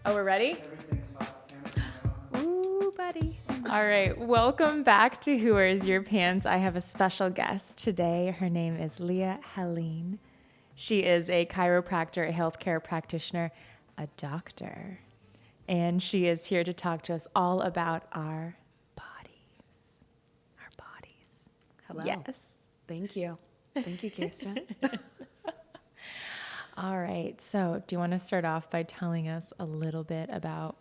Oh, we're ready? Ooh, buddy. All right. Welcome back to Who Wears Your Pants. I have a special guest today. Her name is Leah Helin. She is a chiropractor, a healthcare practitioner, a doctor. And she is here to talk to us all about our bodies. Our bodies. Hello. Yes. Thank you. Thank you, Kirsten. All right. So do you want to start off by telling us a little bit about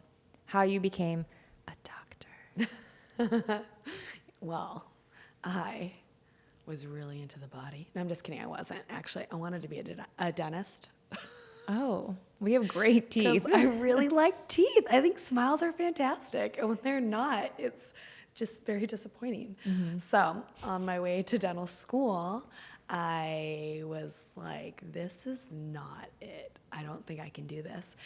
how you became a doctor? Well, I was really into the body. No, I'm just kidding. I wasn't. Actually, I wanted to be a dentist. Oh, we have great teeth. Because I really like teeth. I think smiles are fantastic. And when they're not, it's just very disappointing. Mm-hmm. So on my way to dental school, I was like, this is not it. I don't think I can do this.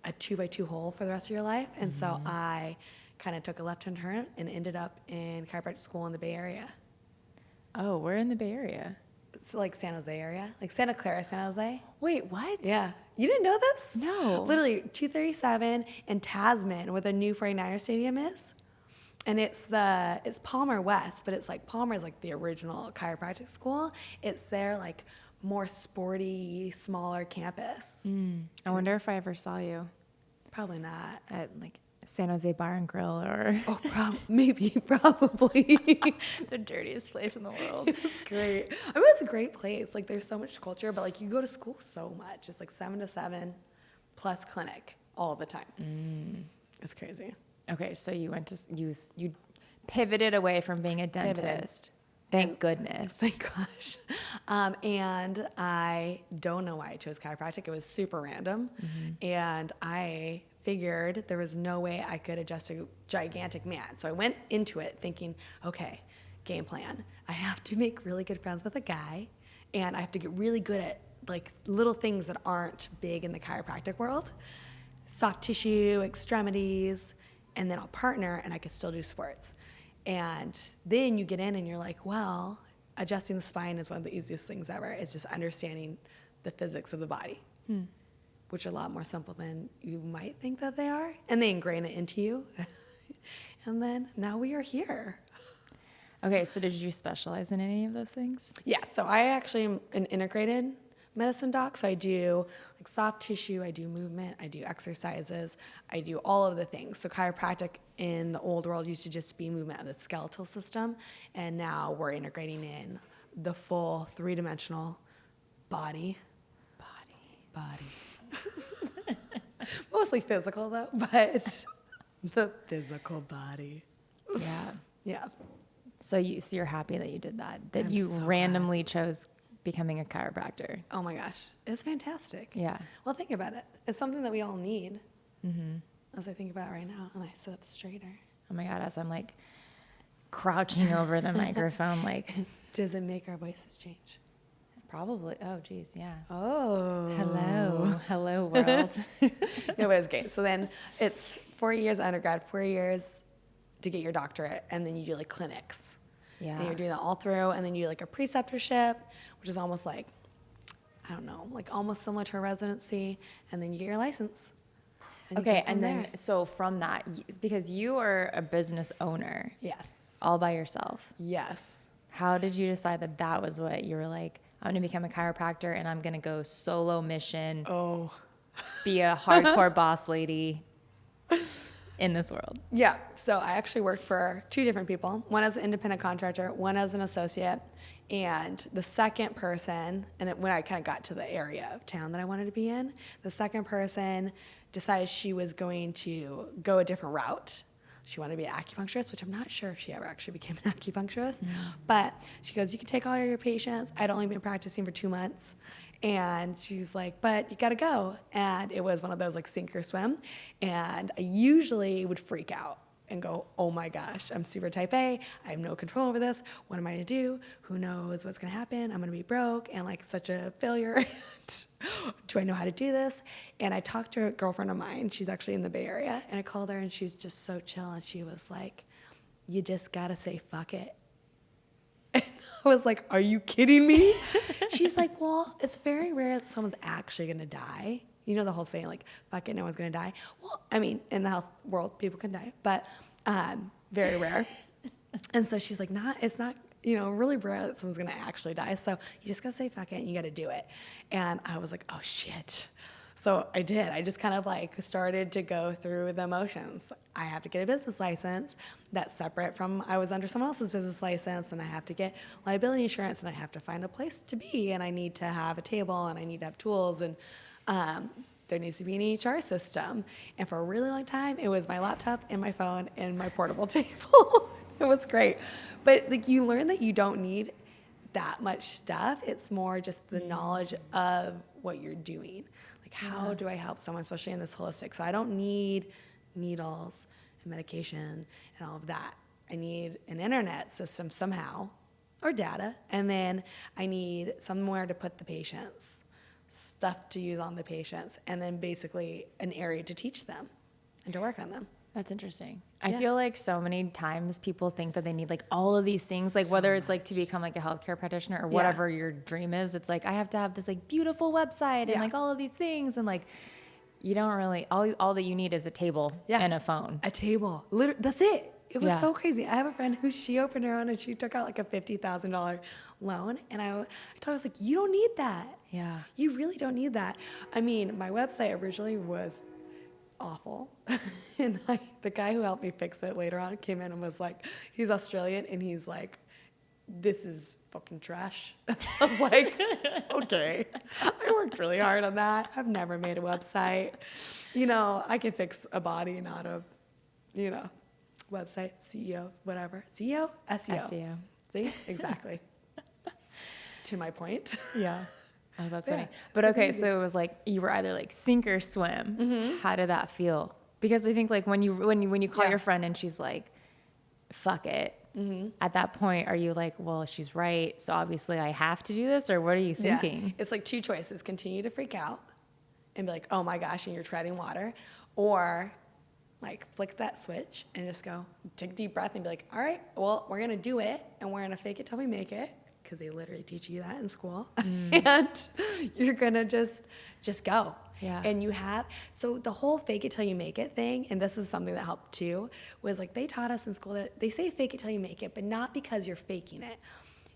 A 2x2 hole for the rest of your life. And so I kind of took a left-hand turn and ended up in chiropractic school in the Bay Area. Oh, we're in the Bay Area. It's like San Jose area, like Santa Clara, San Jose. Wait, what? Yeah. You didn't know this? No. Literally 237 in Tasman, where the new 49er stadium is. And it's Palmer West, but it's like Palmer's like the original chiropractic school. It's their like more sporty, smaller campus. I wonder if I ever saw you Probably not. at like San Jose Bar and Grill or Oh, maybe, probably. the dirtiest place in the world. It's great. I mean, it's a great place. Like, there's so much culture, but like, you go to school so much. It's like 7 to 7 plus clinic all the time. It's crazy. Okay, so you went to you pivoted away from being a dentist. Thank goodness. Thank gosh. And I don't know why I chose chiropractic. It was super random. And I figured there was no way I could adjust a gigantic man. So I went into it thinking, okay, game plan. I have to make really good friends with a guy, and I have to get really good at like little things that aren't big in the chiropractic world. Soft tissue, extremities, and then I'll partner and I could still do sports. And then you get in and you're like, well, adjusting the spine is one of the easiest things ever. It's just understanding the physics of the body, which are a lot more simple than you might think that they are. And they ingrain it into you. And then now we are here. Okay, so did you specialize in any of those things? Yeah, so I actually am an integrated medicine doc. So I do like soft tissue, I do movement, I do exercises, I do all of the things. So chiropractic in the old world used to just be movement of the skeletal system, and now we're integrating in the full 3-dimensional body. Mostly physical though, but the physical body. Yeah. Yeah. So you're happy that you did that? That I'm you so randomly chose becoming a chiropractor? Oh my gosh, it's fantastic. Yeah. Well, think about it. It's something that we all need. As I think about it right now, and I sit up straighter. Oh my God, as I'm like crouching over the microphone, like. Does it make our voices change? Probably. Oh, geez, yeah. Oh. Hello, world. No, but it's great. So then it's 4 years undergrad, 4 years to get your doctorate, and then you do like clinics. Yeah. And you're doing that all through, and then you do like a preceptorship, which is almost like, I don't know, like almost similar to a residency, and then you get your license. Okay, and then so from that, because you are a business owner. Yes. All by yourself. Yes. How did you decide that that was what you were like, I'm going to become a chiropractor and I'm going to go solo mission. Oh. Be a hardcore boss lady in this world? Yeah. So I actually worked for 2 different people. One as an independent contractor, one as an associate. And the second person, and when I kind of got to the area of town that I wanted to be in, the second person decided she was going to go a different route. She wanted to be an acupuncturist, which I'm not sure if she ever actually became an acupuncturist. But she goes, you can take all your patients. I'd only been practicing for 2 months. And she's like, but you got to go. And it was one of those like sink or swim. And I usually would freak out and go, oh my gosh, I'm super type A. I have no control over this. What am I going to do? Who knows what's going to happen? I'm going to be broke and like such a failure. Do I know how to do this? And I talked to a girlfriend of mine. She's actually in the Bay Area. And I called her and she's just so chill. And she was like, you just got to say, fuck it. And I was like, are you kidding me? She's like, well, it's very rare that someone's actually going to die. You know the whole saying, like, fuck it, no one's going to die. Well, I mean, in the health world, people can die, but very rare. And so she's like, it's not, really rare that someone's going to actually die. So you just got to say fuck it and you got to do it. And I was like, oh, shit. So I did. I just kind of like started to go through the motions. I have to get a business license that's separate from I was under someone else's business license, and I have to get liability insurance, and I have to find a place to be, and I need to have a table, and I need to have tools, and there needs to be an EHR system. And for a really long time, it was my laptop and my phone and my portable table. It was great. But like you learn that you don't need that much stuff. It's more just the knowledge of what you're doing. How do I help someone, especially in this holistic? So I don't need needles and medication and all of that. I need an internet system somehow, or data, and then I need somewhere to put the patients, stuff to use on the patients, and then basically an area to teach them and to work on them. That's interesting. I feel like so many times people think that they need like all of these things, like whether it's like to become like a healthcare practitioner or whatever your dream is. It's like, I have to have this like beautiful website and like all of these things. And like, you don't really, all that you need is a table and a phone. A table. Literally, that's it. It was so crazy. I have a friend who she opened her own and she took out like a $50,000 loan. And I told her, I was like, you don't need that. Yeah. You really don't need that. I mean, my website originally was awful. And the guy who helped me fix it later on came in and was like, he's Australian, and he's like, this is fucking trash. I was like, okay. I worked really hard on that. I've never made a website. I can fix a body, not a, website, CEO, whatever. CEO? SEO. SEO. See? Exactly. To my point. Yeah. Oh, that's funny. But okay, so it was like you were either like sink or swim. Mm-hmm. How did that feel? Because I think like when you call your friend and she's like, fuck it. Mm-hmm. At that point, are you like, well, she's right, so obviously I have to do this, or what are you thinking? Yeah. It's like two choices: continue to freak out and be like, oh my gosh, and you're treading water, or like flick that switch and just go, take a deep breath and be like, all right, well, we're gonna do it, and we're gonna fake it till we make it. Because they literally teach you that in school. And you're going to just go. Yeah. And so the whole fake it till you make it thing, and this is something that helped too, was like they taught us in school that they say fake it till you make it, but not because you're faking it.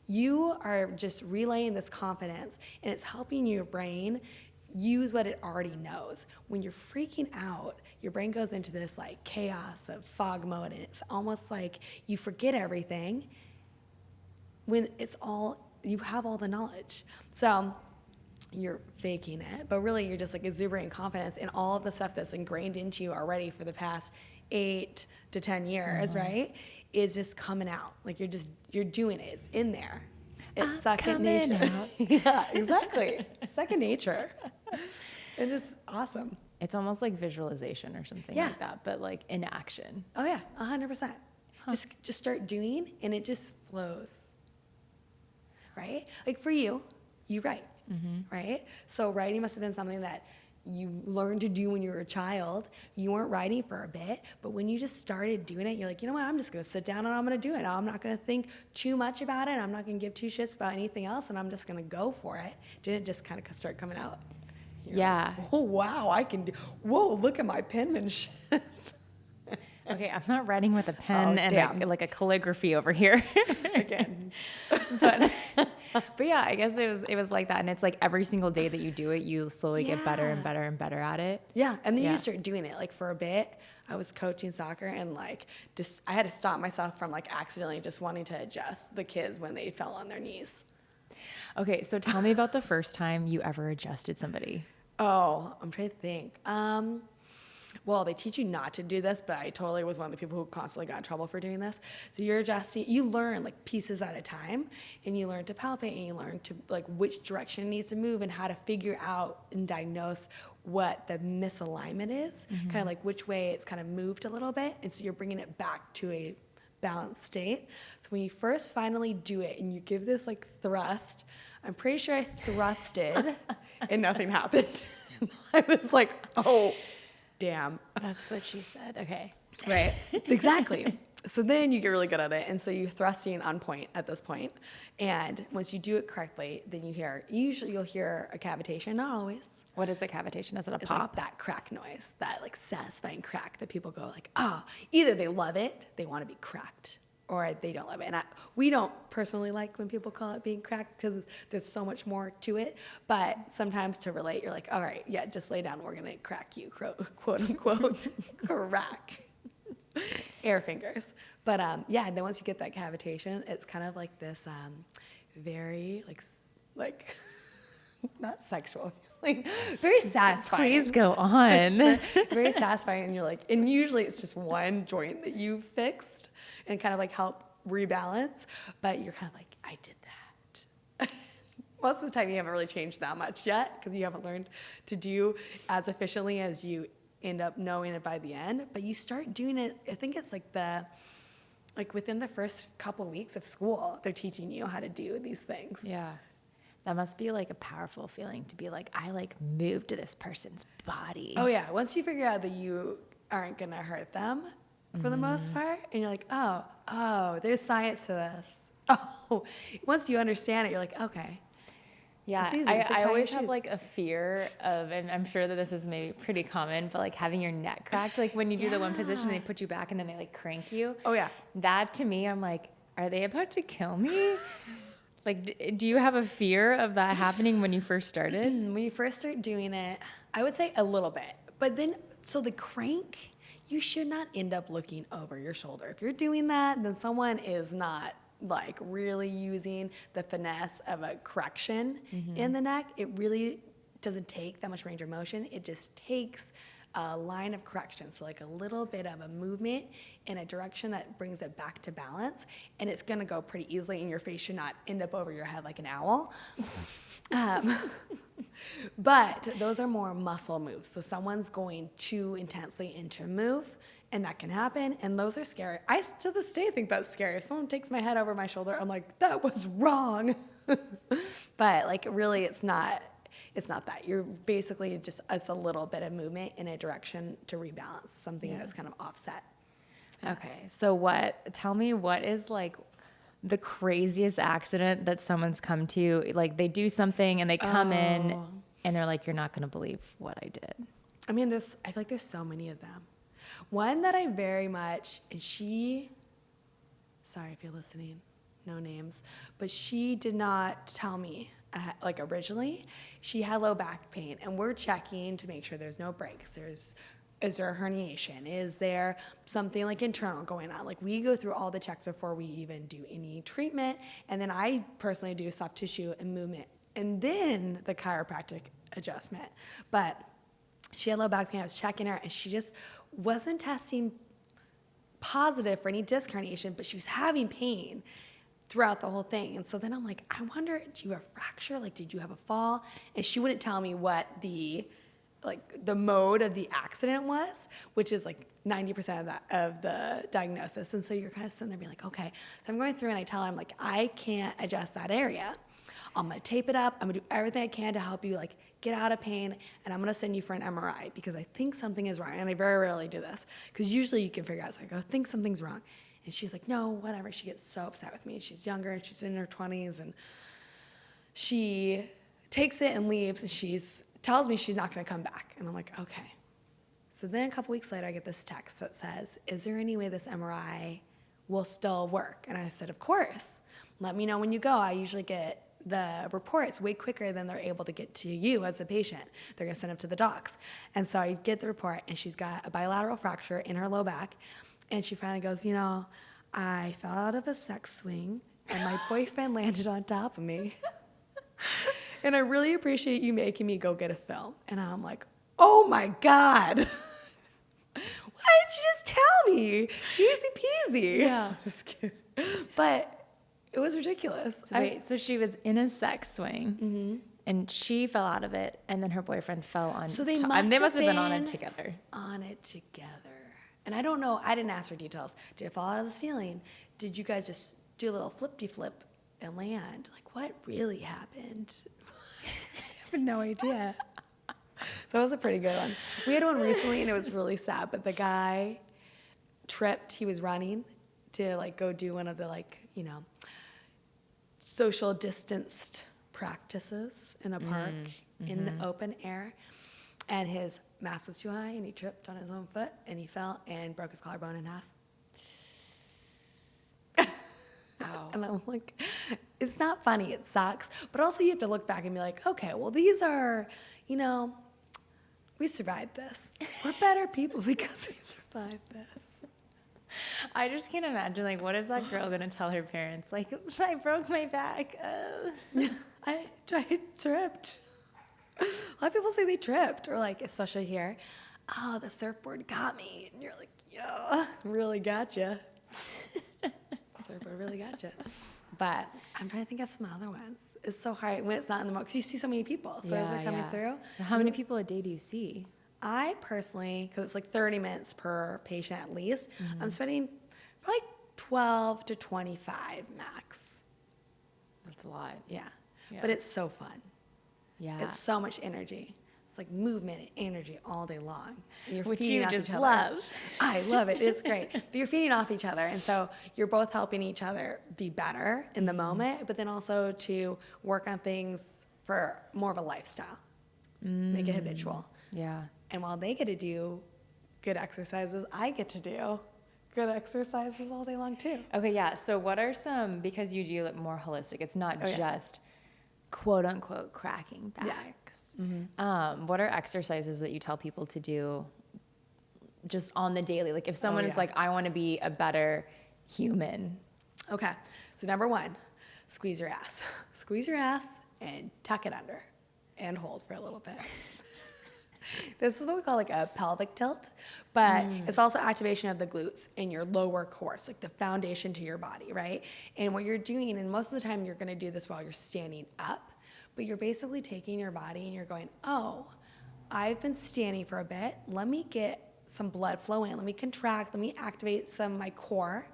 You are just relaying this confidence, and it's helping your brain use what it already knows. When you're freaking out, your brain goes into this like chaos of fog mode, and it's almost like you forget everything when you have all the knowledge. So you're faking it, but really you're just like exuberating confidence in all of the stuff that's ingrained into you already for the past 8 to 10 years, right? Is just coming out. Like you're doing it. It's in there. It's second nature. Yeah, exactly. Second nature. It's just awesome. It's almost like visualization or something like that, but like in action. Oh yeah, 100%. Just start doing, and it just flows. Right? Like for you write, right? So writing must have been something that you learned to do when you were a child. You weren't writing for a bit, but when you just started doing it, you're like, you know what, I'm just going to sit down and I'm going to do it. I'm not going to think too much about it. I'm not going to give two shits about anything else, and I'm just going to go for it. Didn't it just kind of start coming out? You're like, oh, wow, I can do, whoa, look at my penmanship. Okay, I'm not writing with a pen and like a calligraphy over here. Again. But yeah, I guess it was like that. And it's like every single day that you do it, you slowly get better and better and better at it. Yeah, and then you start doing it. Like for a bit, I was coaching soccer, and like I had to stop myself from like accidentally just wanting to adjust the kids when they fell on their knees. Okay, so tell me about the first time you ever adjusted somebody. Oh, I'm trying to think. Well, they teach you not to do this, but I totally was one of the people who constantly got in trouble for doing this. So you're adjusting, you learn like pieces at a time, and you learn to palpate, and you learn to like which direction it needs to move and how to figure out and diagnose what the misalignment is, kind of like which way it's kind of moved a little bit. And so you're bringing it back to a balanced state. So when you first finally do it and you give this like thrust, I'm pretty sure I thrusted and nothing happened. I was like, oh, damn. That's what she said. Okay. Right. Exactly. So then you get really good at it. And so you're thrusting on point at this point. And once you do it correctly, then usually you'll hear a cavitation, not always. What is a cavitation? Is it a It's pop? like that crack noise, that like satisfying crack that people go like, oh, either they love it, they want to be cracked, or they don't love it. And we don't personally like when people call it being cracked because there's so much more to it. But sometimes to relate, you're like, all right, yeah, just lay down. We're going to crack you, quote unquote, crack. Air fingers. But yeah, and then once you get that cavitation, it's kind of like this very like not sexual, like very satisfying. Please go on. It's very satisfying, and you're like, and usually it's just one joint that you fixed and kind of like help rebalance, but you're kind of like, I did that. Most of the time you haven't really changed that much yet because you haven't learned to do as efficiently as you end up knowing it by the end, but you start doing it. I think it's like within the first couple weeks of school, they're teaching you how to do these things. Yeah. That must be like a powerful feeling to be like, I like moved to this person's body. Oh yeah. Once you figure out that you aren't going to hurt them for the most part, and you're like, oh, there's science to this. Oh, once you understand it, you're like, okay. Yeah, I always have like a fear of, and I'm sure that this is maybe pretty common, but like having your neck cracked, like when you do the one position, they put you back and then they like crank you. Oh yeah. That to me, I'm like, are they about to kill me? Like, do you have a fear of that happening when you first started? When you first start doing it, I would say a little bit. But then, so the crank, you should not end up looking over your shoulder. If you're doing that, then someone is not like really using the finesse of a correction in the neck. It really doesn't take that much range of motion. It just takes a line of correction, so like a little bit of a movement in a direction that brings it back to balance, and it's gonna go pretty easily, and your face should not end up over your head like an owl. But those are more muscle moves, so someone's going too intensely into a move, and that can happen, and those are scary. I, to this day, think that's scary. If someone takes my head over my shoulder, I'm like, that was wrong. But like, really, it's not that. You're basically just, it's a little bit of movement in a direction to rebalance, something that's kind of offset. Okay, so tell me what is like the craziest accident that someone's come to? Like they do something and they come in and they're like, you're not gonna believe what I did. I mean, I feel like there's so many of them. One that I very much, and sorry if you're listening, no names, but she did not tell me, like originally, she had low back pain, and we're checking to make sure there's no breaks. Is there a herniation? Is there something like internal going on? Like we go through all the checks before we even do any treatment, and then I personally do soft tissue and movement, and then the chiropractic adjustment. But she had low back pain. I was checking her, and she just wasn't testing positive for any disc herniation, but she was having pain throughout the whole thing. And so then I'm like, I wonder, do you have a fracture? Like, did you have a fall? And she wouldn't tell me what the mode of the accident was, which is like 90% of the diagnosis. And so you're kind of sitting there being like, okay. So I'm going through and I tell her, I'm like, I can't adjust that area. I'm gonna tape it up. I'm gonna do everything I can to help you like get out of pain, and I'm gonna send you for an MRI because I think something is wrong. And I very rarely do this because usually you can figure out. So I go, I think something's wrong. And she's like, no, whatever. She gets so upset with me. She's younger and she's in her 20s, and she takes it and leaves, and tells me she's not gonna come back. And I'm like, okay. So then a couple weeks later, I get this text that says, is there any way this MRI will still work? And I said, of course. Let me know when you go. I usually get the reports way quicker than they're able to get to you as a patient. They're gonna send them to the docs. And so I get the report, and she's got a bilateral fracture in her low back. And she finally goes, I fell out of a sex swing, and my boyfriend landed on top of me. And I really appreciate you making me go get a film. And I'm like, oh my God. Why didn't you just tell me? Easy peasy. Yeah. Just kidding. But it was ridiculous. So she was in a sex swing, and she fell out of it, and then her boyfriend fell on. So they must have been on it together. And I don't know. I didn't ask for details. Did it fall out of the ceiling? Did you guys just do a little flip-de-flip and land? Like, what really happened? I have no idea. That was a pretty good one. We had one recently, and it was really sad. But the guy tripped. He was running to like go do one of the social distanced practices in a park, in the open air, and his mask was too high, and he tripped on his own foot, and he fell and broke his collarbone in half. Ow. And I'm like, it's not funny, it sucks. But also you have to look back and be like, okay, well, these are, we survived this. We're better people because we survived this. I just can't imagine, like, what is that girl going to tell her parents? Like, I broke my back. I tripped. A lot of people say they tripped, or like, especially here, oh, the surfboard got me. And you're like, yeah, really got you. Surfboard really got you. But I'm trying to think of some other ones. It's so hard when it's not in the moment, because you see so many people. So as they're coming through. How many people a day do you see? I personally, because it's like 30 minutes per patient at least, I'm spending probably 12 to 25 max. That's a lot. Yeah. But it's so fun. Yeah. It's so much energy. It's like movement and energy all day long. And you're Which feeding you off just each other. love. I love it. It's great. But you're feeding off each other. And so you're both helping each other be better in the moment, but then also to work on things for more of a lifestyle. Make it habitual. Yeah. And while they get to do good exercises, I get to do good exercises all day long too. Okay, yeah. So what are some, because you do it more holistic, it's not just quote unquote cracking backs. What are exercises that you tell people to do just on the daily? Like if someone is like, I want to be a better human. Okay. So number one, squeeze your ass. Squeeze your ass and tuck it under and hold for a little bit. This is what we call like a pelvic tilt, but it's also activation of the glutes in your lower core, like the foundation to your body, right? And what you're doing, and most of the time you're gonna do this while you're standing up, but you're basically taking your body and you're going, oh, I've been standing for a bit. Let me get some blood flow in. Let me contract. Let me activate some of my core.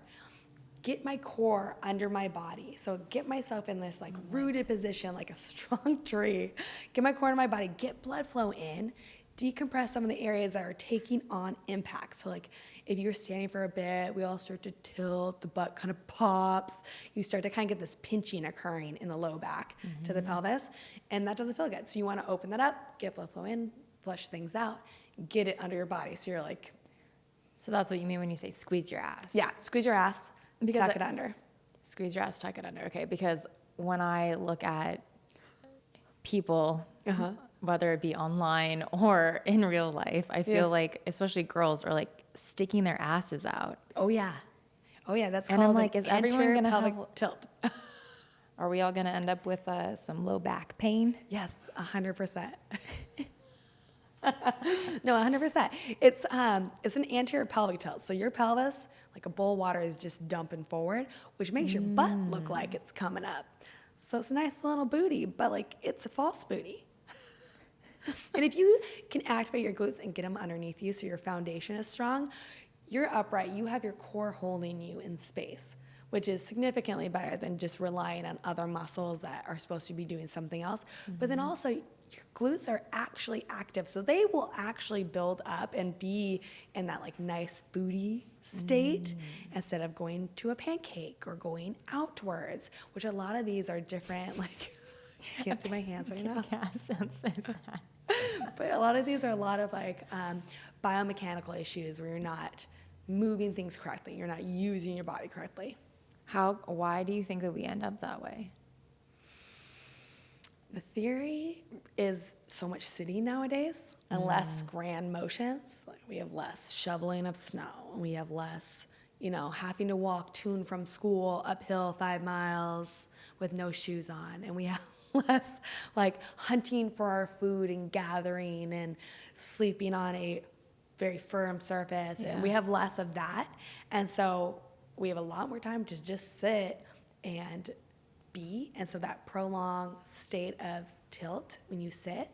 Get my core under my body. So get myself in this like rooted position, like a strong tree. Get my core into my body. Get blood flow in. Decompress some of the areas that are taking on impact. So like if you're standing for a bit, we all start to tilt, the butt kind of pops. You start to kind of get this pinching occurring in the low back to the pelvis, and that doesn't feel good. So you want to open that up, get blood flow in, flush things out, get it under your body. So you're like, So that's what you mean when you say squeeze your ass. yeah, squeeze your ass, tuck it under. Squeeze your ass, tuck it under. Okay, because when I look at people, whether it be online or in real life, I feel like, especially girls, are like sticking their asses out. Oh yeah, that's And called I'm like, is everyone gonna pelvic have tilt? Are we all gonna end up with some low back pain? Yes, 100%. No, 100%. It's an anterior pelvic tilt. So your pelvis, like a bowl of water, is just dumping forward, which makes your butt look like it's coming up. So it's a nice little booty, but like it's a false booty. And if you can activate your glutes and get them underneath you so your foundation is strong, you're upright. You have your core holding you in space, which is significantly better than just relying on other muscles that are supposed to be doing something else. But then also, your glutes are actually active, so they will actually build up and be in that like nice booty state instead of going to a pancake or going outwards, which a lot of these are different. Like, I can't see my hands right now. Yeah, sounds so sad. But a lot of these are a lot of like biomechanical issues where you're not moving things correctly. You're not using your body correctly. Why do you think that we end up that way? The theory is so much sitting nowadays and less grand motions. Like we have less shoveling of snow. We have less, having to walk to and from school uphill 5 miles with no shoes on. And we have less like hunting for our food and gathering and sleeping on a very firm surface. And we have less of that. And so we have a lot more time to just sit and be. And so that prolonged state of tilt when you sit.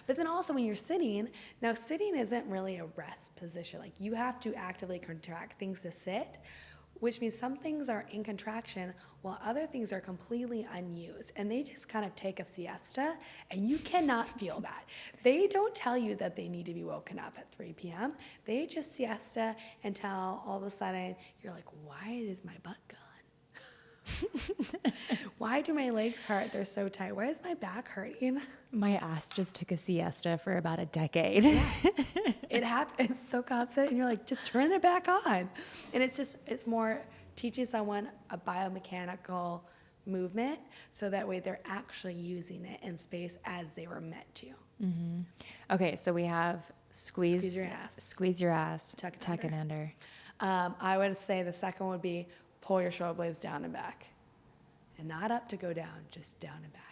But then also when you're sitting, now sitting isn't really a rest position. Like you have to actively contract things to sit, which means some things are in contraction while other things are completely unused. And they just kind of take a siesta, and you cannot feel that. They don't tell you that they need to be woken up at 3 p.m. They just siesta until all of a sudden you're like, why is my butt gone? Why do my legs hurt? They're so tight. Why is my back hurting? My ass just took a siesta for about a decade. Yeah. It happens. It's so constant. And you're like, just turn it back on. And it's more teaching someone a biomechanical movement so that way they're actually using it in space as they were meant to. Mm-hmm. Okay, so we have squeeze your ass, tuck it under. I would say the second would be pull your shoulder blades down and back. And not up to go down, just down and back.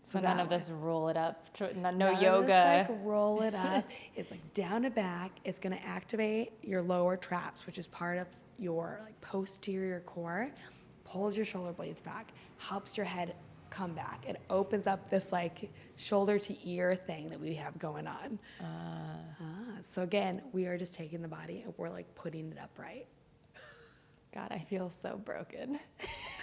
So none of this roll it up, no none yoga. Of this, like roll it up. It's like down and back. It's going to activate your lower traps, which is part of your like posterior core. Pulls your shoulder blades back, helps your head come back. It opens up this like shoulder to ear thing that we have going on. So again, we are just taking the body and we're like putting it upright. God, I feel so broken.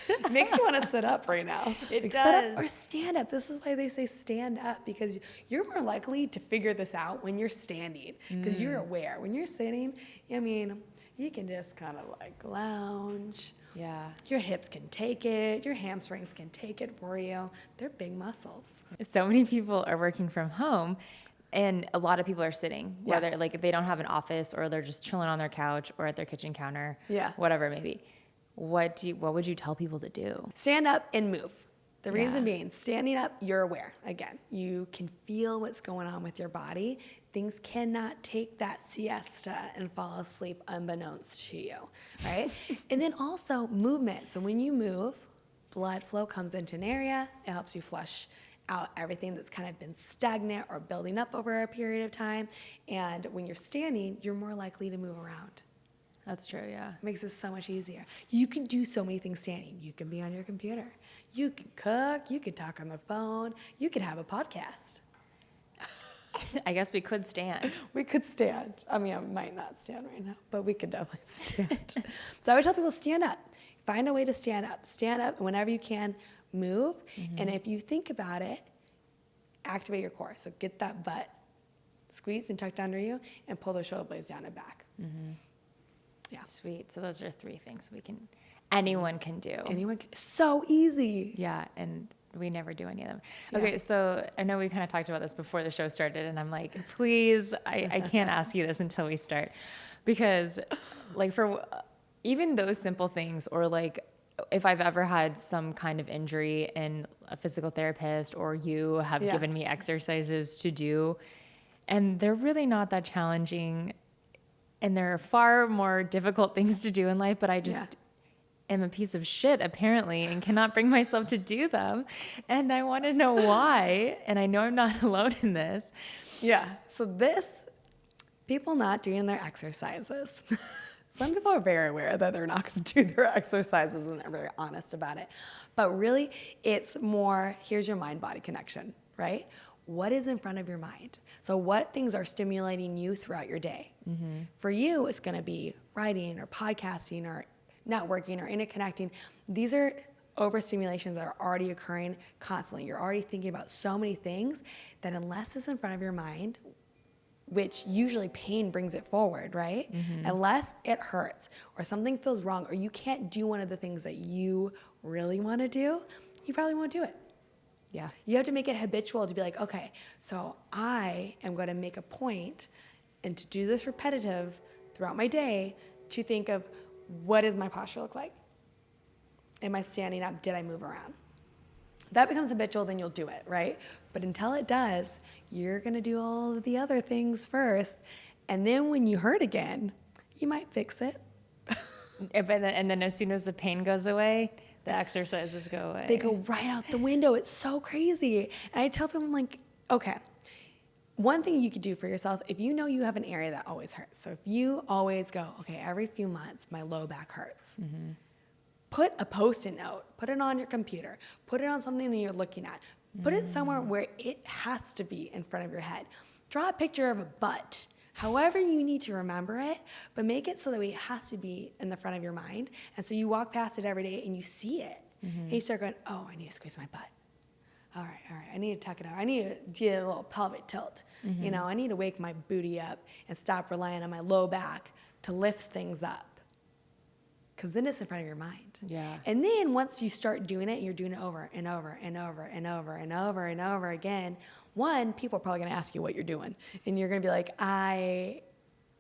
It makes you want to sit up right now. It like, does. Sit up or stand up. This is why they say stand up, because you're more likely to figure this out when you're standing, because you're aware. When you're sitting, I mean, you can just kind of like lounge. Yeah. Your hips can take it. Your hamstrings can take it for you. They're big muscles. So many people are working from home, and a lot of people are sitting, whether like if they don't have an office or they're just chilling on their couch or at their kitchen counter, whatever it may be. What would you tell people to do? Stand up and move. The reason being, standing up, you're aware. Again, you can feel what's going on with your body. Things cannot take that siesta and fall asleep unbeknownst to you, right? And then also movement. So when you move, blood flow comes into an area. It helps you flush out everything that's kind of been stagnant or building up over a period of time. And when you're standing, you're more likely to move around. That's true, yeah. It makes it so much easier. You can do so many things standing. You can be on your computer. You can cook. You can talk on the phone. You can have a podcast. I guess we could stand. We could stand. I mean, I might not stand right now, but we could definitely stand. So I would tell people, stand up. Find a way to stand up. Stand up whenever you can, move. Mm-hmm. And if you think about it, activate your core. So get that butt squeezed and tucked under you and pull those shoulder blades down and back. Mm-hmm. Yeah. Sweet. So those are 3 things anyone can do. Anyone can. So easy. Yeah. And we never do any of them. Okay. So I know we kind of talked about this before the show started, and I'm like, please, I can't ask you this until we start, because like for even those simple things, or like if I've ever had some kind of injury and a physical therapist or you have given me exercises to do, and they're really not that challenging. And there are far more difficult things to do in life, but I just am a piece of shit, apparently, and cannot bring myself to do them. And I want to know why. And I know I'm not alone in this. Yeah. So people not doing their exercises. Some people are very aware that they're not going to do their exercises and they're very honest about it. But really, it's more, here's your mind-body connection, right? What is in front of your mind? So what things are stimulating you throughout your day? Mm-hmm. For you, it's going to be writing or podcasting or networking or interconnecting. These are overstimulations that are already occurring constantly. You're already thinking about so many things that unless it's in front of your mind, which usually pain brings it forward, right? Mm-hmm. Unless it hurts or something feels wrong or you can't do one of the things that you really want to do, you probably won't do it. Yeah. You have to make it habitual to be like, okay, so I am going to make a point and to do this repetitive throughout my day to think of, what does my posture look like? Am I standing up? Did I move around? That becomes habitual, then you'll do it, right? But until it does, you're going to do all of the other things first. And then when you hurt again, you might fix it. And then as soon as the pain goes away, the exercises go away. They go right out the window. It's so crazy. And I tell people, I'm like, okay, one thing you could do for yourself, if you know you have an area that always hurts. So if you always go, okay, every few months, my low back hurts. Mm-hmm. Put a Post-it note. Put it on your computer. Put it on something that you're looking at. Put it somewhere where it has to be in front of your head. Draw a picture of a butt. However you need to remember it, but make it so that it has to be in the front of your mind. And so you walk past it every day and you see it. Mm-hmm. And you start going, oh, I need to squeeze my butt. All right. I need to tuck it out. I need to get a little pelvic tilt. Mm-hmm. You know, I need to wake my booty up and stop relying on my low back to lift things up. because then it's in front of your mind. Yeah. And then once you start doing it, you're doing it over and over and over and over and over and over again. One, people are probably going to ask you what you're doing. And you're going to be like, I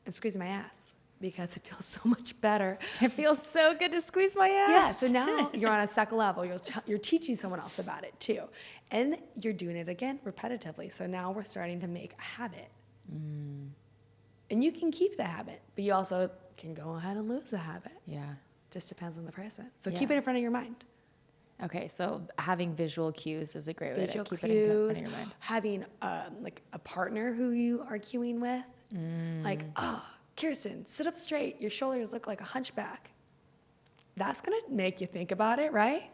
am squeezing my ass because it feels so much better. It feels so good to squeeze my ass. Yeah, so now you're on a second level. You're teaching someone else about it too. And you're doing it again repetitively. So now we're starting to make a habit. And you can keep the habit, but you also can go ahead and lose the habit. Yeah. Just depends on the person. So keep it in front of your mind. Okay, so having visual cues is a great way to keep it in front of your mind. Having like a partner who you are cueing with. Like, oh, Kirsten, sit up straight. Your shoulders look like a hunchback. That's going to make you think about it, right?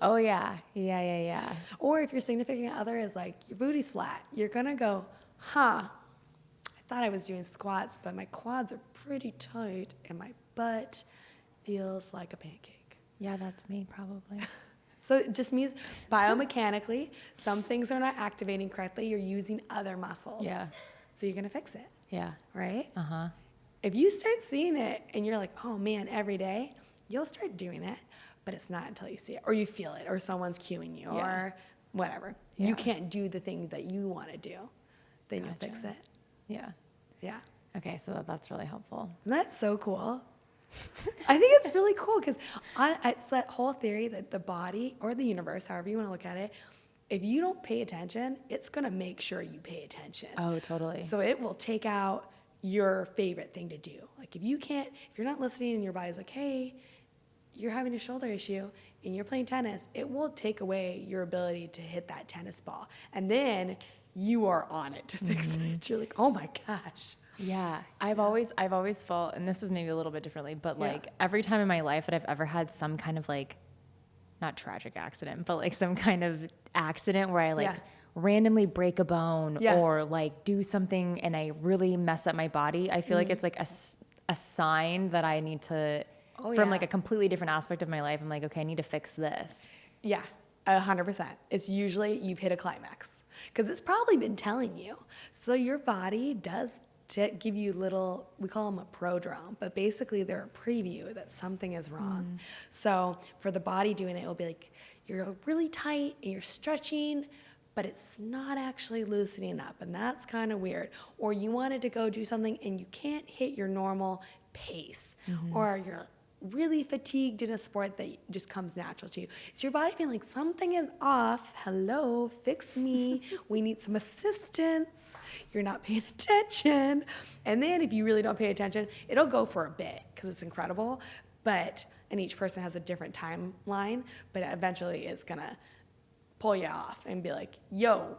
Oh, yeah. Yeah. Or if your significant other is like, your booty's flat, you're going to go, huh, I thought I was doing squats, but my quads are pretty tight and my butt feels like a pancake. Yeah, that's me probably. So it just means biomechanically, some things are not activating correctly. You're using other muscles. Yeah. So you're going to fix it. Yeah. Right? Uh-huh. If you start seeing it and you're like, oh man, every day, you'll start doing it, but it's not until you see it or you feel it or someone's cueing you or whatever. Yeah. You can't do the thing that you want to do. Then you'll fix it. Yeah. Yeah. Okay, so that's really helpful. Isn't that so cool? I think it's really cool because it's that whole theory that the body or the universe, however you want to look at it, if you don't pay attention, it's going to make sure you pay attention. Oh, totally. So it will take out your favorite thing to do. Like if you're not listening and your body's like, hey, you're having a shoulder issue and you're playing tennis, it will take away your ability to hit that tennis ball. And then you are on it to fix it. You're like, oh my gosh. Yeah, I've always felt, and this is maybe a little bit differently, but like every time in my life that I've ever had some kind of like, not tragic accident, but like some kind of accident where I like randomly break a bone or like do something and I really mess up my body, I feel like it's like a sign that I need to, from like a completely different aspect of my life, I'm like, okay, I need to fix this. Yeah, 100%. It's usually you've hit a climax because it's probably been telling you. So your body does to give you little, we call them a prodrome, but basically they're a preview that something is wrong. So for the body doing it, it'll be like, you're really tight and you're stretching, but it's not actually loosening up, and that's kind of weird. Or you wanted to go do something and you can't hit your normal pace, or you're really fatigued in a sport that just comes natural to you. It's your body being like, something is off. Hello, fix me. We need some assistance. You're not paying attention. And then if you really don't pay attention, it'll go for a bit because it's incredible. And each person has a different timeline, but eventually it's going to pull you off and be like, yo,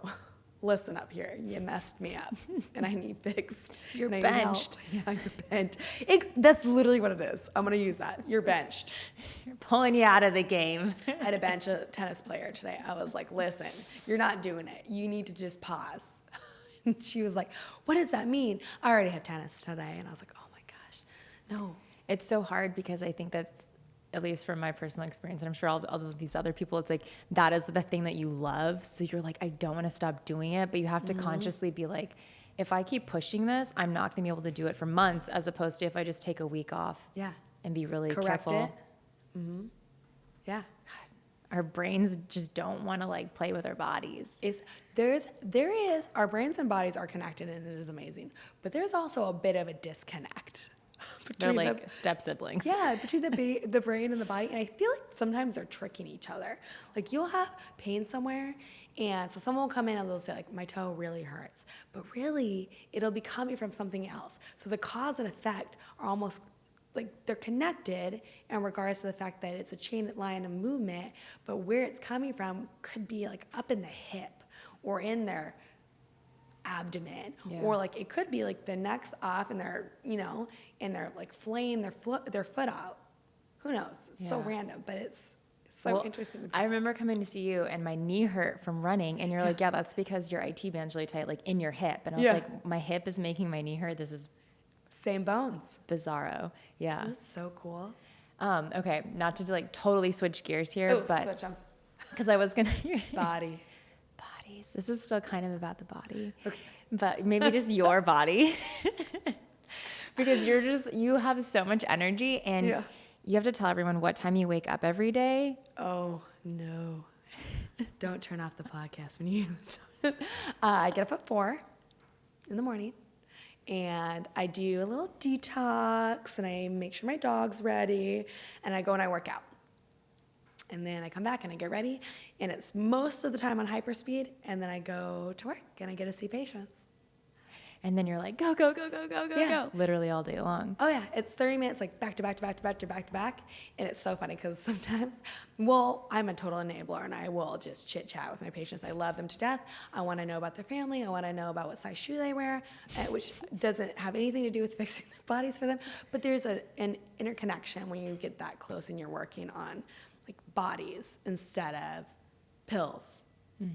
listen up here, you messed me up and I need fixed. You're benched. Yeah, you're benched. That's literally what it is. I'm going to use that. You're benched. You're pulling you out of the game. I had to bench a tennis player today. I was like, listen, you're not doing it. You need to just pause. And she was like, what does that mean? I already had tennis today. And I was like, oh my gosh, no. It's so hard because I think that's, at least from my personal experience, and I'm sure all of these other people, it's like, that is the thing that you love. So you're like, I don't want to stop doing it, but you have to consciously be like, if I keep pushing this, I'm not going to be able to do it for months, as opposed to if I just take a week off and be really careful. Yeah. Our brains just don't want to like play with our bodies. Our brains and bodies are connected and it is amazing, but there's also a bit of a disconnect. They're like step siblings. Yeah, between the brain and the body. And I feel like sometimes they're tricking each other. Like you'll have pain somewhere, and so someone will come in and they'll say like, my toe really hurts. But really, it'll be coming from something else. So the cause and effect are almost like they're connected in regards to the fact that it's a chain line of movement, but where it's coming from could be like up in the hip or in their abdomen, or like it could be like the neck's off and they're like flaying their foot out. Who knows? It's so random, but it's so interesting. I remember coming to see you and my knee hurt from running, and you're like, yeah, that's because your IT band's really tight, like in your hip. And I was like, my hip is making my knee hurt. This is same bones. Bizarro. Yeah. That's so cool. Okay, not to like totally switch gears here, but switch them. Because I was gonna bodies. This is still kind of about the body, but maybe just your body, because you have so much energy, and you have to tell everyone what time you wake up every day. Oh, no. Don't turn off the podcast when you hear this. I get up at 4 in the morning, and I do a little detox, and I make sure my dog's ready, and I go and I work out. And then I come back and I get ready, and it's most of the time on hyperspeed, and then I go to work and I get to see patients. And then you're like, go, go, go, go, go, go, go, literally all day long. Oh yeah, it's 30 minutes, like back to back to back to back to back to back. And it's so funny because sometimes, well, I'm a total enabler and I will just chit chat with my patients. I love them to death. I want to know about their family. I want to know about what size shoe they wear, which doesn't have anything to do with fixing their bodies for them. But there's an interconnection when you get that close and you're working on like bodies instead of pills.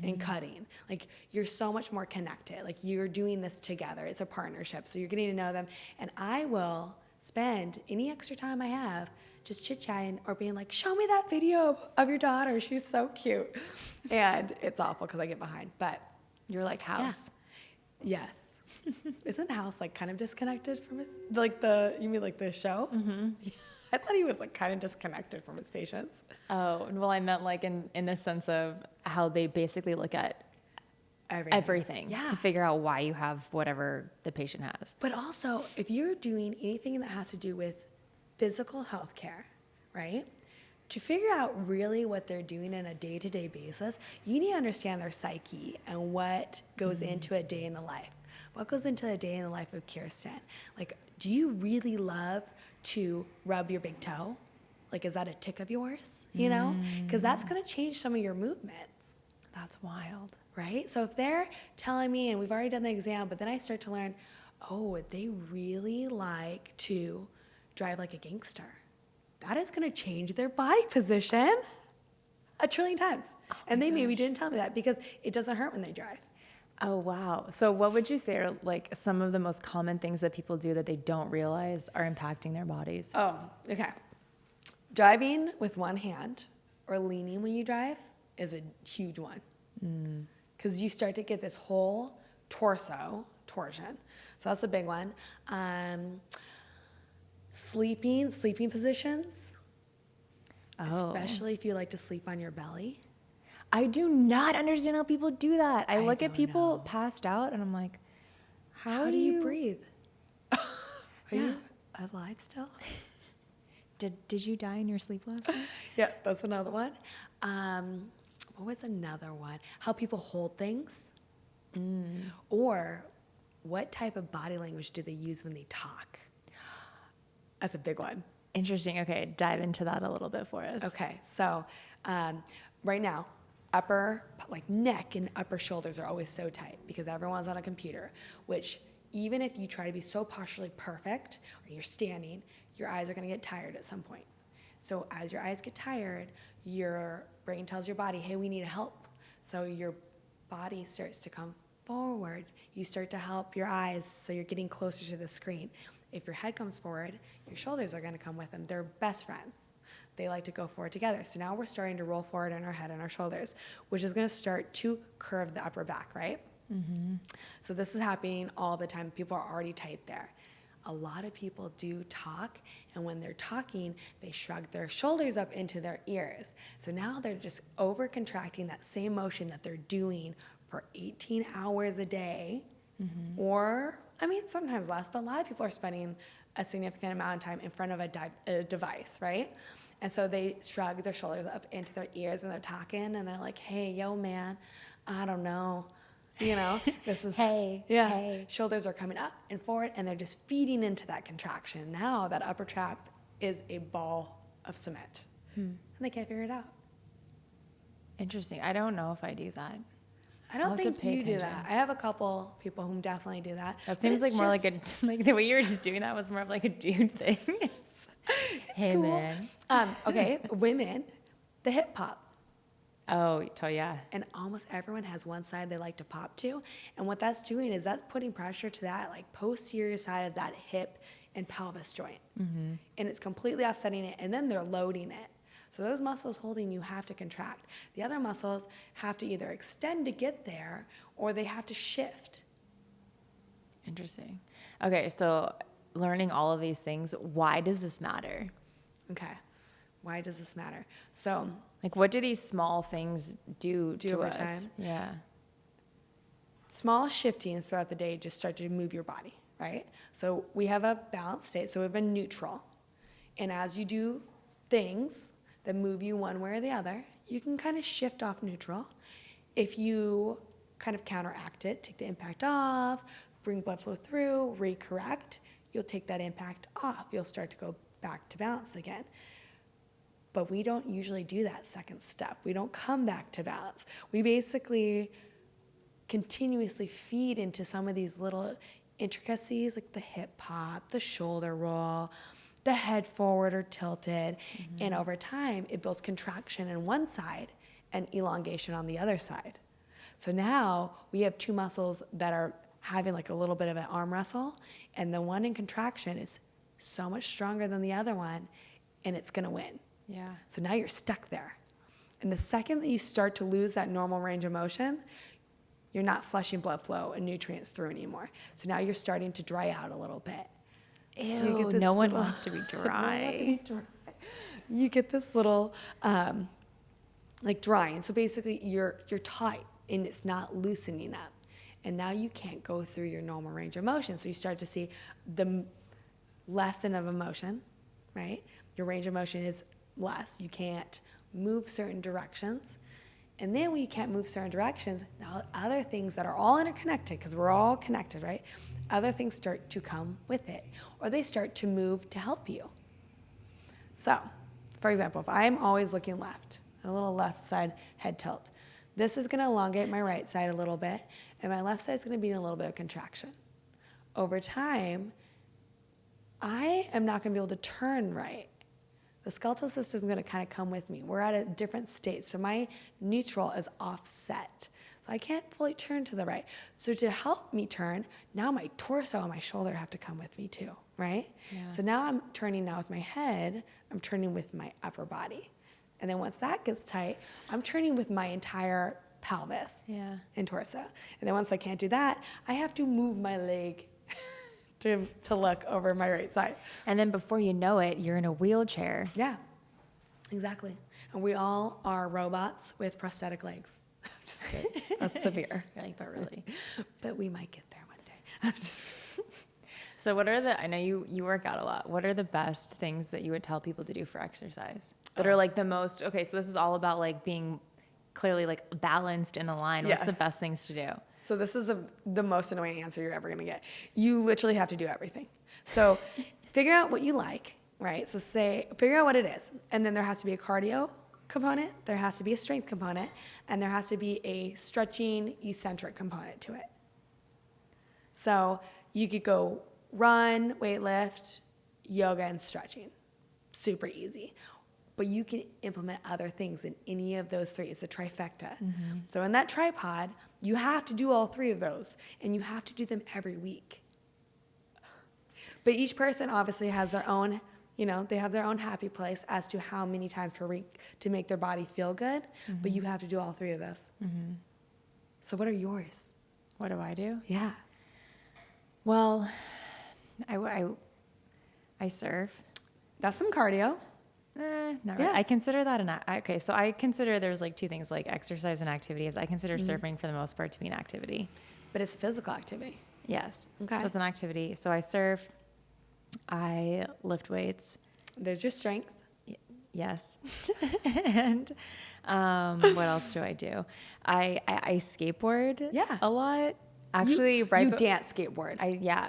And cutting. Like, you're so much more connected. Like, you're doing this together. It's a partnership. So you're getting to know them. And I will spend any extra time I have just chit-chatting or being like, show me that video of your daughter. She's so cute. And it's awful because I get behind. But you're like House. Yeah. Yes. Isn't House like kind of disconnected from his, you mean like the show? Mm-hmm. Yeah. I thought he was like kind of disconnected from his patients. Oh, well, I meant like in the sense of how they basically look at everything to figure out why you have whatever the patient has. But also, if you're doing anything that has to do with physical health care, right? To figure out really what they're doing on a day-to-day basis, you need to understand their psyche and what goes into a day in the life. What goes into a day in the life of Kirsten? Like, do you really love to rub your big toe? Like, is that a tick of yours? You know? Because that's going to change some of your movements. That's wild. Right? So if they're telling me, and we've already done the exam, but then I start to learn, oh, they really like to drive like a gangster. That is going to change their body position 1 trillion times. Oh, and they maybe didn't tell me that because it doesn't hurt when they drive. Oh, wow. So what would you say are like some of the most common things that people do that they don't realize are impacting their bodies? Oh, okay. Driving with one hand or leaning when you drive is a huge one. Because you start to get this whole torso torsion. So that's a big one. Sleeping positions. Oh. Especially if you like to sleep on your belly. I do not understand how people do that. I look at people passed out and I'm like, how do you breathe? Are you alive still? Did you die in your sleep last night? Yeah, that's another one. What was another one? How people hold things. Or what type of body language do they use when they talk? That's a big one. Interesting. Okay, dive into that a little bit for us. Okay, so right now, upper, like neck and upper shoulders are always so tight because everyone's on a computer, which even if you try to be so posturally perfect or you're standing, your eyes are going to get tired at some point. So as your eyes get tired, your brain tells your body, hey, we need help. So your body starts to come forward. You start to help your eyes so you're getting closer to the screen. If your head comes forward, your shoulders are going to come with them. They're best friends. They like to go forward together. So now we're starting to roll forward in our head and our shoulders, which is going to start to curve the upper back, right? So this is happening all the time. People are already tight there. A lot of people do talk, and when they're talking, they shrug their shoulders up into their ears. So now they're just over-contracting that same motion that they're doing for 18 hours a day, or, I mean, sometimes less, but a lot of people are spending a significant amount of time in front of a device, right? And so they shrug their shoulders up into their ears when they're talking, and they're like, hey, yo, man, I don't know. You know, this is, hey. Shoulders are coming up and forward, and they're just feeding into that contraction. Now that upper trap is a ball of cement, and they can't figure it out. Interesting. I don't know if I do that. I don't think you do that. I have a couple people who definitely do that. That seems like more like like the way you were just doing that was more of like a dude thing. Hey, cool. man. Okay, women, the hip pop. Oh, yeah. And almost everyone has one side they like to pop to. And what that's doing is that's putting pressure to that like posterior side of that hip and pelvis joint. And it's completely offsetting it, and then they're loading it. So those muscles holding you have to contract. The other muscles have to either extend to get there, or they have to shift. Interesting. Okay, so learning all of these things, why does this matter? Okay. Why does this matter? So Like, what do these small things do to over us? time? Yeah. Small shiftings throughout the day just start to move your body, right? So we have a balanced state, so we have a neutral. And as you do things that move you one way or the other, you can kind of shift off neutral. If you kind of counteract it, take the impact off, bring blood flow through, recorrect, you'll take that impact off. You'll start to go back to balance again. But we don't usually do that second step. We don't come back to balance. We basically continuously feed into some of these little intricacies like the hip pop, the shoulder roll, the head forward or tilted. And over time, it builds contraction on one side and elongation on the other side. So now we have two muscles that are having like a little bit of an arm wrestle, and the one in contraction is so much stronger than the other one, and it's gonna win. Yeah. So now you're stuck there. And the second that you start to lose that normal range of motion, you're not flushing blood flow and nutrients through anymore. So now you're starting to dry out a little bit. Ew, So you get this no one little- wants to be No one wants to dry. be dry. You get this little like drying. So basically you're tight and it's not loosening up. And now you can't go through your normal range of motion. So you start to see the lessen of emotion, right? Your range of motion is less. You can't move certain directions. And then when you can't move certain directions, now other things that are all interconnected, because we're all connected, right? Other things start to come with it, or they start to move to help you. So, for example, if I'm always looking left, a little left side head tilt, this is gonna elongate my right side a little bit, and my left side is gonna be in a little bit of contraction. Over time, I am not gonna be able to turn right. The skeletal system is going to kind of come with me. We're at a different state, so my neutral is offset. So I can't fully turn to the right. So to help me turn, now my torso and my shoulder have to come with me too, right? Yeah. So now I'm turning now with my head, I'm turning with my upper body. And then once that gets tight, I'm turning with my entire pelvis and torso. And then once I can't do that, I have to move my leg to look over my right side. And then before you know it, you're in a wheelchair. Yeah, exactly. And we all are robots with prosthetic legs. I'm just kidding. That's severe. You're like, but really. But we might get there one day. I'm just So what are the, I know you work out a lot. What are the best things that you would tell people to do for exercise? That are like the most, okay, so this is all about like being clearly like balanced and aligned. What's the Yes. best things to do? So this is the most annoying answer you're ever gonna get. You literally have to do everything. So figure out what you like, right? So figure out what it is. And then there has to be a cardio component, there has to be a strength component, and there has to be a stretching eccentric component to it. So you could go run, weightlift, yoga, and stretching. Super easy. But you can implement other things in any of those three. It's a trifecta. So in that tripod, you have to do all three of those, and you have to do them every week. But each person obviously has their own, they have their own happy place as to how many times per week to make their body feel good, but you have to do all three of those. So what are yours? What do I do? Yeah. Well, I surf. That's some cardio. Not Yeah. really. I consider that okay, so I consider there's like two things, like exercise and activities. I consider surfing for the most part to be an activity. But it's a physical activity. Yes. Okay. So it's an activity. So I surf, I lift weights. There's your strength. Yes. And what else do I do? I skateboard Yeah. a lot. Actually, you dance skateboard.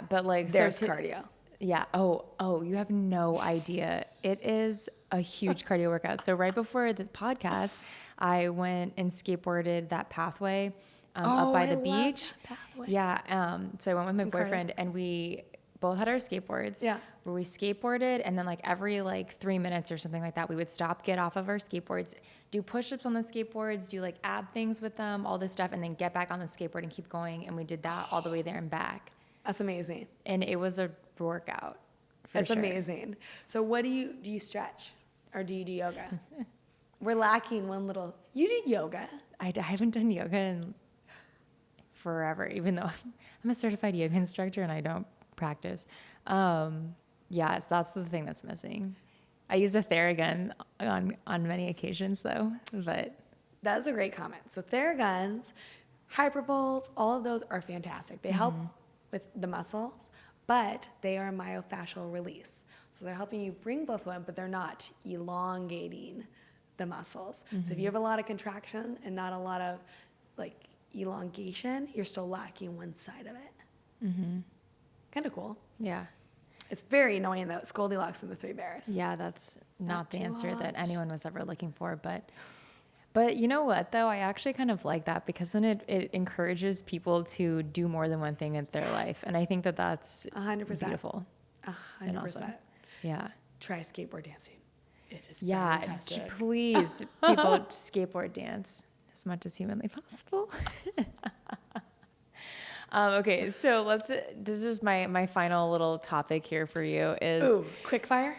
but like There's so cardio. Yeah. Oh, you have no idea. It is a huge cardio workout. So right before this podcast, I went and skateboarded that pathway up by the beach. That pathway. Yeah. So I went with my Incredible. boyfriend, and we both had our skateboards. Yeah. Where we skateboarded, and then like every 3 minutes or something like that, we would stop, get off of our skateboards, do push-ups on the skateboards, do like ab things with them, all this stuff, and then get back on the skateboard and keep going. And we did that all the way there and back. That's amazing. And it was a workout. That's sure. amazing. So what do you stretch or do you do yoga? We're lacking one little, you do yoga. I haven't done yoga in forever, even though I'm a certified yoga instructor and I don't practice. Yes, that's the thing that's missing. I use a Theragun on many occasions though, but That's a great comment. So Theraguns, hypervolts, all of those are fantastic. They help with the muscles, but they are myofascial release. So they're helping you bring blood flow in, but they're not elongating the muscles. So if you have a lot of contraction and not a lot of like elongation, you're still lacking one side of it. Kind of cool. yeah. It's very annoying though. It's Goldilocks and the Three Bears. Yeah, that's not the too answer that hot. anyone was ever looking for. But you know what, though? I actually kind of like that because then it encourages people to do more than one thing in their life. And I think that that's 100%. beautiful. 100%. Awesome. Yeah. Try skateboard dancing. It is Yeah. fantastic. Please, people skateboard dance as much as humanly possible. Okay, so this is my final little topic here for you is. Ooh, quick fire?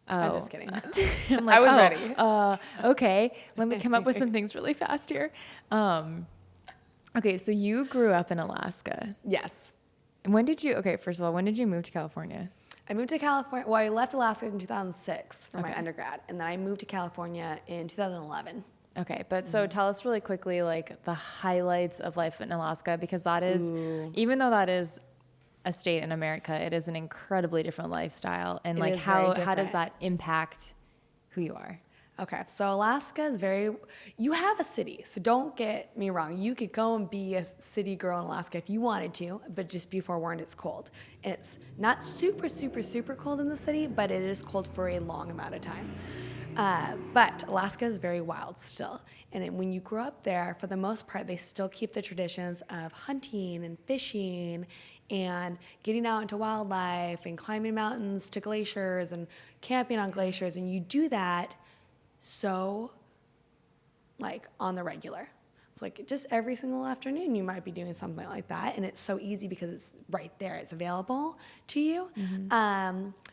Oh. I'm just kidding. I'm like, I was ready. Okay, let me come up with some things really fast here. Okay, so you grew up in Alaska. Yes. Okay, first of all, when did you move to California? I moved to California. Well, I left Alaska in 2006 for my Okay. undergrad, and then I moved to California in 2011. Okay, but so tell us really quickly, like the highlights of life in Alaska, because that is, even though that is a state in America, it is an incredibly different lifestyle. And It like is very how does different. that impact who you are? Okay, so Alaska is you have a city, so don't get me wrong. You could go and be a city girl in Alaska if you wanted to, but just be forewarned, it's cold. And it's not super, super, super cold in the city, but it is cold for a long amount of time. But Alaska is very wild still. And when you grow up there, for the most part, they still keep the traditions of hunting and fishing and getting out into wildlife and climbing mountains to glaciers and camping on glaciers. And you do that so like on the regular. It's like just every single afternoon you might be doing something like that, and it's so easy because it's right there, it's available to you.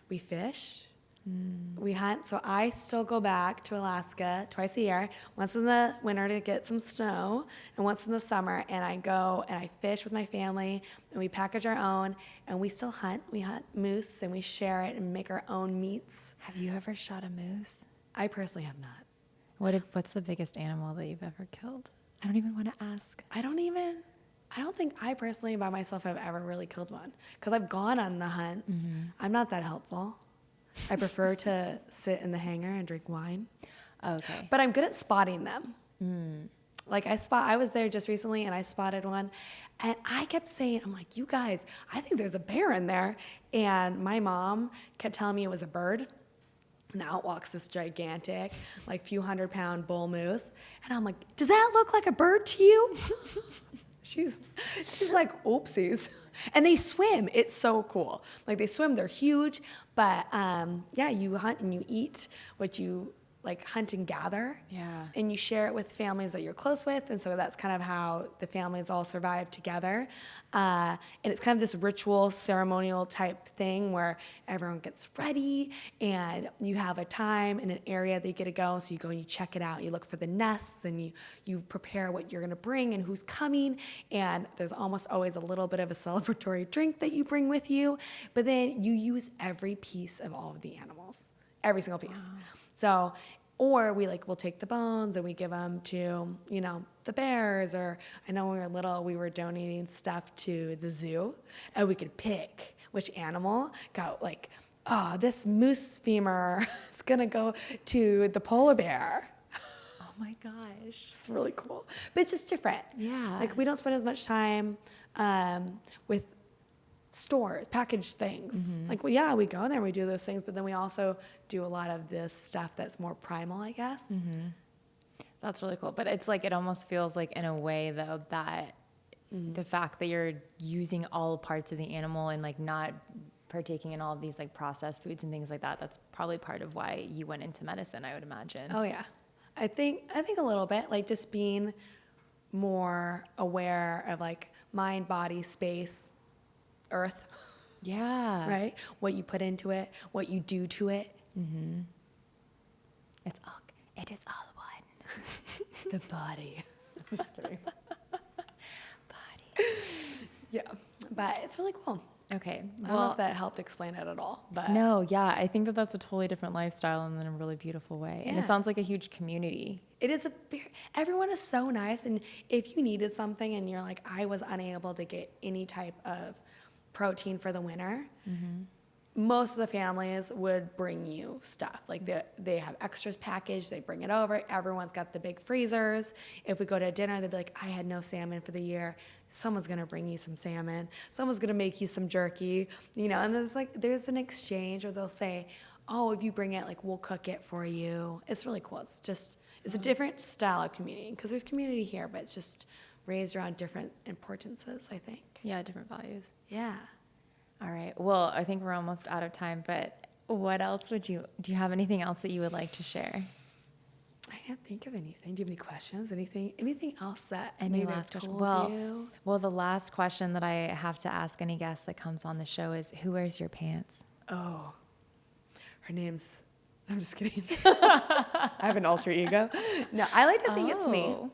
We fish, we hunt. So I still go back to Alaska twice a year, once in the winter to get some snow and once in the summer, and I go and I fish with my family and we package our own, and we still hunt. We hunt moose and we share it and make our own meats. Have you ever shot a moose? I personally have not. What's the biggest animal that you've ever killed? I don't even want to ask. I don't think I personally by myself have ever really killed one, because I've gone on the hunts. I'm not that helpful. I prefer to sit in the hangar and drink wine. Okay. But I'm good at spotting them. Like I was there just recently and I spotted one, and I kept saying, I'm like, you guys, I think there's a bear in there. And my mom kept telling me it was a bird. And out walks this gigantic, like few 100-pound bull moose. And I'm like, does that look like a bird to you? She's like, oopsies. And they swim. It's so cool. Like they swim, they're huge. But yeah, you hunt and you eat what you like hunt and gather. Yeah. And you share it with families that you're close with. And so that's kind of how the families all survive together. And it's kind of this ritual, ceremonial type thing where everyone gets ready and you have a time and an area that you get to go. So you go and you check it out. You look for the nests and you prepare what you're going to bring and who's coming. And there's almost always a little bit of a celebratory drink that you bring with you. But then you use every piece of all of the animals, every single piece. Wow. So, or we'll take the bones and we give them to, the bears, or I know when we were little, we were donating stuff to the zoo and we could pick which animal got this moose femur is going to go to the polar bear. Oh my gosh. It's really cool. But it's just different. Yeah. Like we don't spend as much time with stores, packaged things. Like, we go there and we do those things, but then we also do a lot of this stuff that's more primal, I guess. That's really cool. But it's like, it almost feels like in a way though that the fact that you're using all parts of the animal and like not partaking in all of these like processed foods and things like that, that's probably part of why you went into medicine, I would imagine. Oh yeah. I think a little bit, like just being more aware of like mind, body, space, earth. Yeah. Right? What you put into it, what you do to it. It is all one. The body. I'm just kidding. Body. Yeah. But it's really cool. Okay. I don't know if that helped explain it at all, but no, yeah, I think that that's a totally different lifestyle and in a really beautiful way. And Yeah. it sounds like a huge community. it is everyone is so nice. And if you needed something and you're like, I was unable to get any type of protein for the winter, most of the families would bring you stuff. Like they have extras packaged, they bring it over. Everyone's got the big freezers. If we go to dinner, they'd be like, I had no salmon for the year. Someone's gonna bring you some salmon. Someone's gonna make you some jerky, and there's an exchange, or they'll say, oh, if you bring it, like, we'll cook it for you. It's really cool. It's a different style of community, because there's community here, but it's just raised around different importances, I think. Yeah, different values. Yeah. All right. Well, I think we're almost out of time, but what else do you have anything else that you would like to share? I can't think of anything. Do you have any questions? Anything else that Any maybe last I've question? told you? Well, the last question that I have to ask any guest that comes on the show is, who wears your pants? Oh, her name's, I'm just kidding. I have an alter ego. No, I like to think it's me. Oh.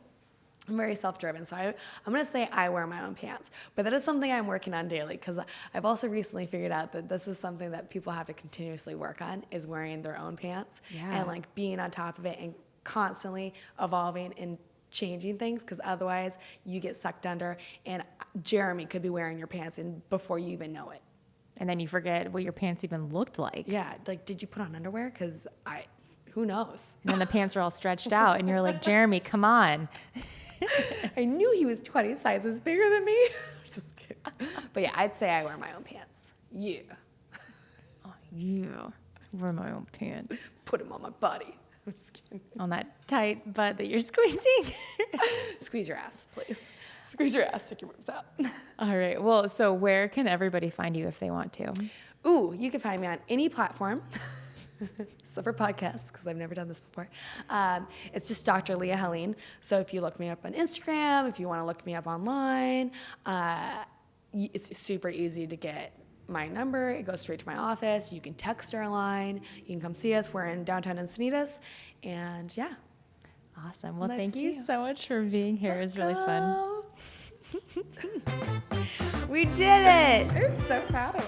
I'm very self-driven, so I'm going to say I wear my own pants. But that is something I'm working on daily, because I've also recently figured out that this is something that people have to continuously work on, is wearing their own pants. Yeah. And like being on top of it and constantly evolving and changing things, because otherwise you get sucked under, and Jeremy could be wearing your pants and before you even know it. And then you forget what your pants even looked like. Yeah, like, did you put on underwear? Because who knows? And then the pants are all stretched out, and you're like, Jeremy, come on. I knew he was 20 sizes bigger than me. Just kidding. But yeah, I'd say I wear my own pants. Yeah. Oh, yeah. I wear my own pants. Put them on my body. I'm just kidding. On that tight butt that you're squeezing. Squeeze your ass, please. Squeeze your ass, stick your boobs out. All right. Well, so where can everybody find you if they want to? Ooh, you can find me on any platform. Except for podcasts, because I've never done this before. It's just Dr. Leah Helin. So if you look me up on Instagram, if you want to look me up online, it's super easy to get my number. It goes straight to my office. You can text our line. You can come see us. We're in downtown Encinitas. And yeah. Awesome. Well, Love to thank see you you. so much for being here. It was really fun. Oh, We did it. I'm so proud of